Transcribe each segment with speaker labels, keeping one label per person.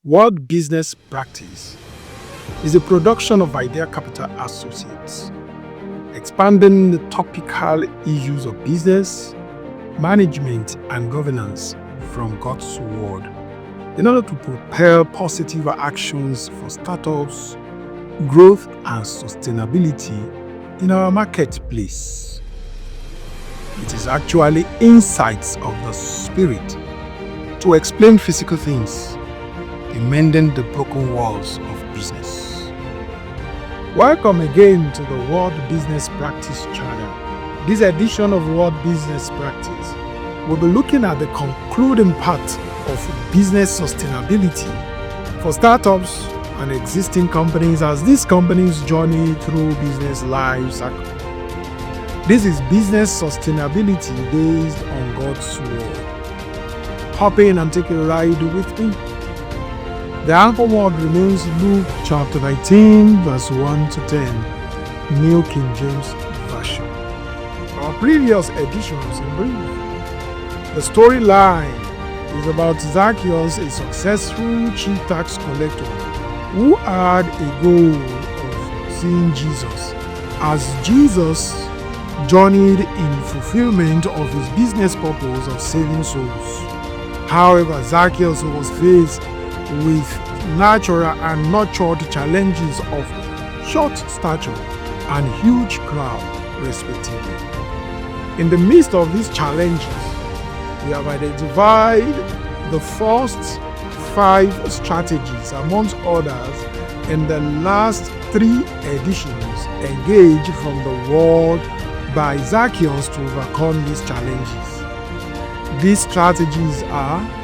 Speaker 1: Word Business Pratix is a production of Idea Capital Associates, expanding the topical issues of business, management, and governance from God's Word in order to propel positive actions for startups, growth, and sustainability in our marketplace. It is actually insights of the Spirit to explain physical things, mending the broken walls of business. Welcome again to the Word Business Pratix channel. This edition of Word Business Pratix will be looking at the concluding part of business sustainability for startups and existing companies as these companies journey through business life cycle. This is business sustainability based on God's Word. Hop in and take a ride with me. The anchor word remains Luke chapter 19, verse 1 to 10, New King James Version. Our previous editions in brief. The storyline is about Zacchaeus, a successful chief tax collector who had a goal of seeing Jesus, as Jesus journeyed in fulfillment of his business purpose of saving souls. However, Zacchaeus was faced with natural and nurtured challenges of short stature and huge crowd, respectively. In the midst of these challenges, we have identified the first 5 strategies, amongst others, in the last 3 editions engaged from the Word by Zacchaeus to overcome these challenges. These strategies are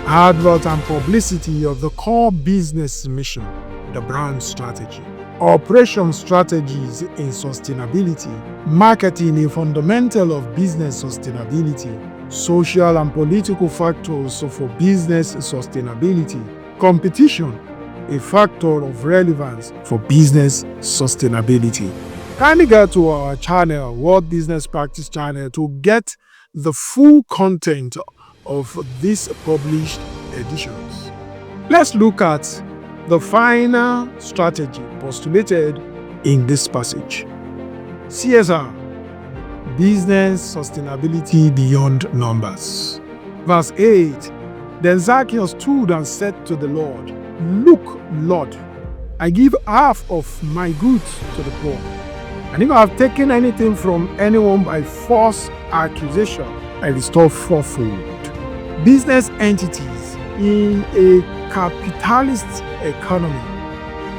Speaker 1: advert and publicity of the core business mission, the brand strategy, operation strategies in sustainability, marketing a fundamental of business sustainability, social and political factors for business sustainability, competition, a factor of relevance for business sustainability. Kindly get to our channel, Word Business Pratix channel, to get the full content of these published editions. Let's look at the final strategy postulated in this passage. CSR, business sustainability beyond numbers. Verse 8, Then Zacchaeus stood and said to the Lord, Look, Lord, I give half of my goods to the poor. And if I have taken anything from anyone by false accusation, I restore fourfold. Business entities in a capitalist economy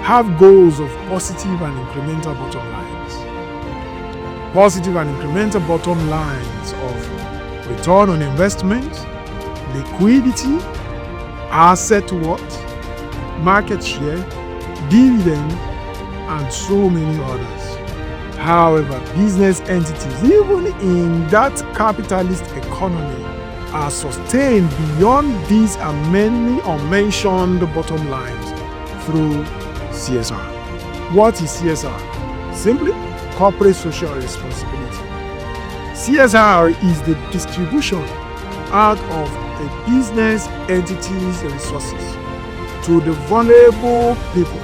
Speaker 1: have goals of positive and incremental bottom lines. Positive and incremental bottom lines of return on investment, liquidity, asset worth, market share, dividend, and so many others. However, business entities, even in that capitalist economy, are sustained beyond these and many unmentioned bottom lines through CSR. What is CSR? Simply, corporate social responsibility. CSR is the distribution out of a business entity's resources to the vulnerable people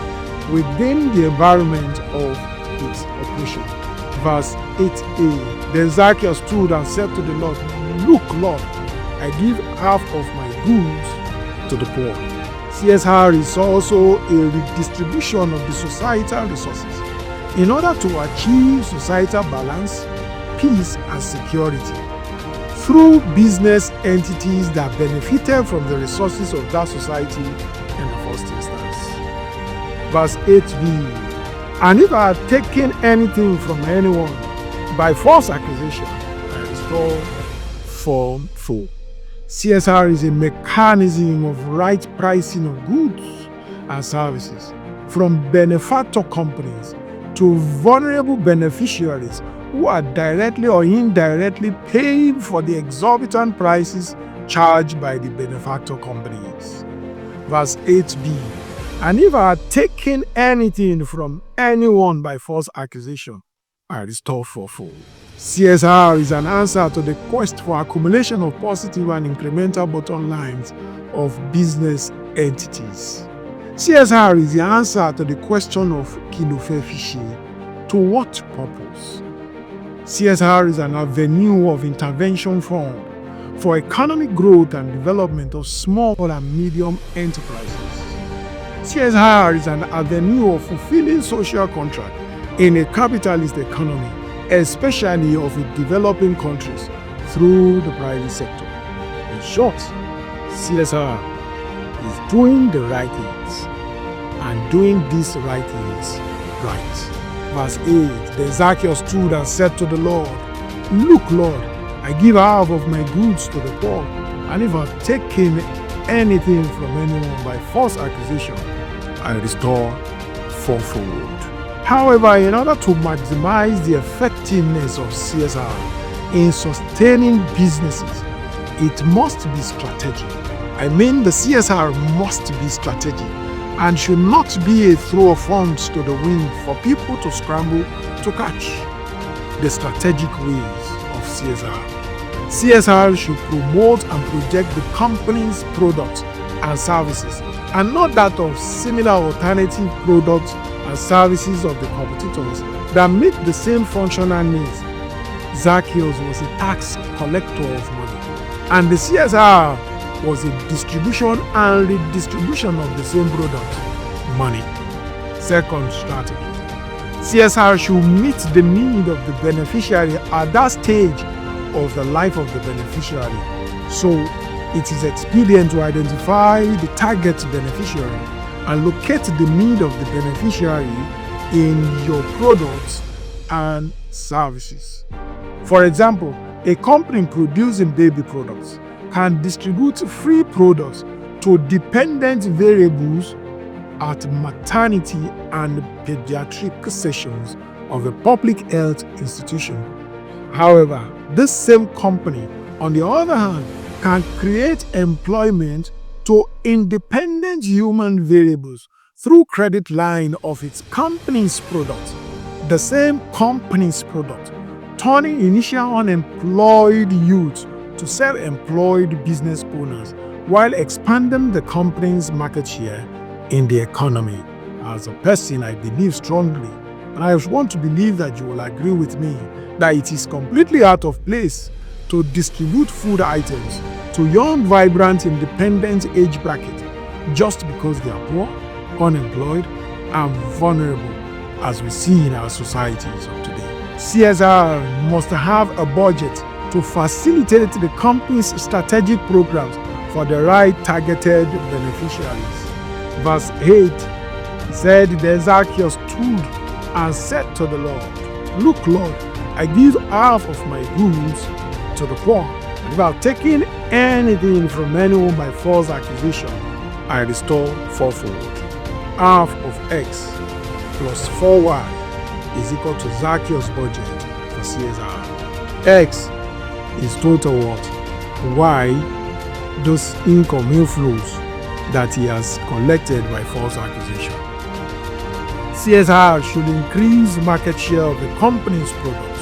Speaker 1: within the environment of its operation. Verse 8a, Then Zacchaeus stood and said to the Lord, Look, Lord, I give half of my goods to the poor. CSR is also a redistribution of the societal resources in order to achieve societal balance, peace, and security through business entities that benefited from the resources of that society in the first instance. Verse 8b, And if I have taken anything from anyone by false accusation, I restore fourfold. CSR is a mechanism of right pricing of goods and services from benefactor companies to vulnerable beneficiaries who are directly or indirectly paying for the exorbitant prices charged by the benefactor companies. Verse 8b, And if I had taken anything from anyone by false accusation, I restore fourfold. CSR is an answer to the quest for accumulation of positive and incremental bottom lines of business entities. CSR is the answer to the question of Kilofefishi, to what purpose? CSR is an avenue of intervention fund for economic growth and development of small and medium enterprises. CSR is an avenue of fulfilling social contract in a capitalist economy, especially of developing countries, through the private sector. In short, CSR is doing the right things and doing these right things right. Verse 8, Then Zacchaeus stood and said to the Lord, Look, Lord, I give half of my goods to the poor, and if I've taken anything from anyone by false accusation, I restore fourfold. However, in order to maximize the effectiveness of CSR in sustaining businesses, it must be strategic. The CSR must be strategic and should not be a throw of funds to the wind for people to scramble to catch. The strategic ways of CSR. CSR should promote and project the company's products and services, and not that of similar alternative products and services of the competitors that meet the same functional needs. Zacchaeus was a tax collector of money, and the CSR was a distribution and redistribution of the same product, money. Second strategy. CSR should meet the need of the beneficiary at that stage of the life of the beneficiary. So, it is expedient to identify the target beneficiary and locate the need of the beneficiary in your products and services. For example, a company producing baby products can distribute free products to dependent variables at maternity and pediatric sessions of a public health institution. However, this same company, on the other hand, can create employment to independent human variables through credit line of its company's product, the same company's product, turning initial unemployed youth to self-employed business owners while expanding the company's market share in the economy. As a person, I believe strongly, and I want to believe that you will agree with me, that it is completely out of place to distribute food items to young, vibrant, independent age bracket just because they are poor, unemployed, and vulnerable, as we see in our societies of today. CSR must have a budget to facilitate the company's strategic programs for the right targeted beneficiaries. Verse 8 said, Then Zacchaeus stood and said to the Lord, Look, Lord, I give half of my goods to the poor, and if I've taken anything from anyone by false accusation, I restore fourfold. Half of X plus 4Y is equal to Zacchaeus' budget for CSR. X is total what? Y, those income inflows that he has collected by false accusation. CSR should increase market share of the company's products.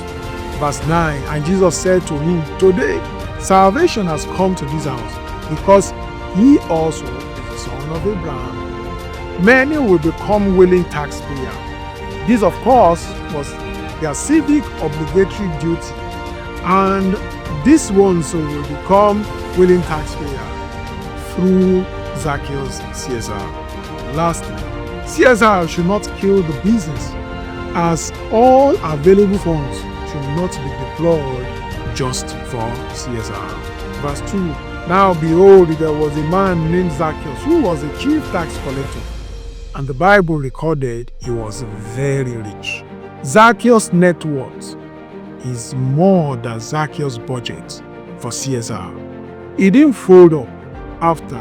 Speaker 1: Verse 9, And Jesus said to him, Today salvation has come to this house, because he also is the son of Abraham. Many will become willing taxpayers. This, of course, was their civic obligatory duty, and these ones will become willing taxpayers through Zacchaeus' CSR. Lastly, CSR should not kill the business, as all available funds should not be deployed just for CSR. Verse 2, Now behold, there was a man named Zacchaeus who was a chief tax collector, and the Bible recorded he was very rich. Zacchaeus' net worth is more than Zacchaeus' budget for CSR. He didn't fold up after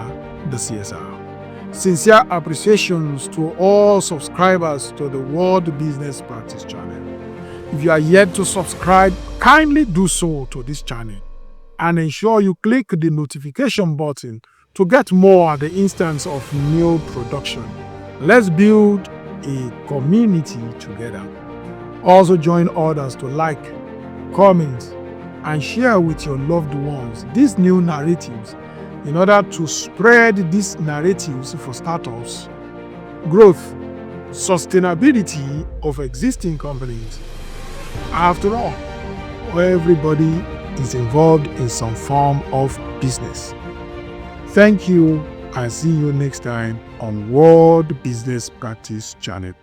Speaker 1: the CSR. Sincere appreciations to all subscribers to the Word Biz Pratix channel. If you are yet to subscribe, kindly do so to this channel and ensure you click the notification button to get more at the instance of new production. Let's build a community together. Also join others to like, comment, and share with your loved ones these new narratives in order to spread these narratives for startups, growth, sustainability of existing companies. After all, everybody is involved in some form of business. Thank you, and see you next time on Word Business Practice channel.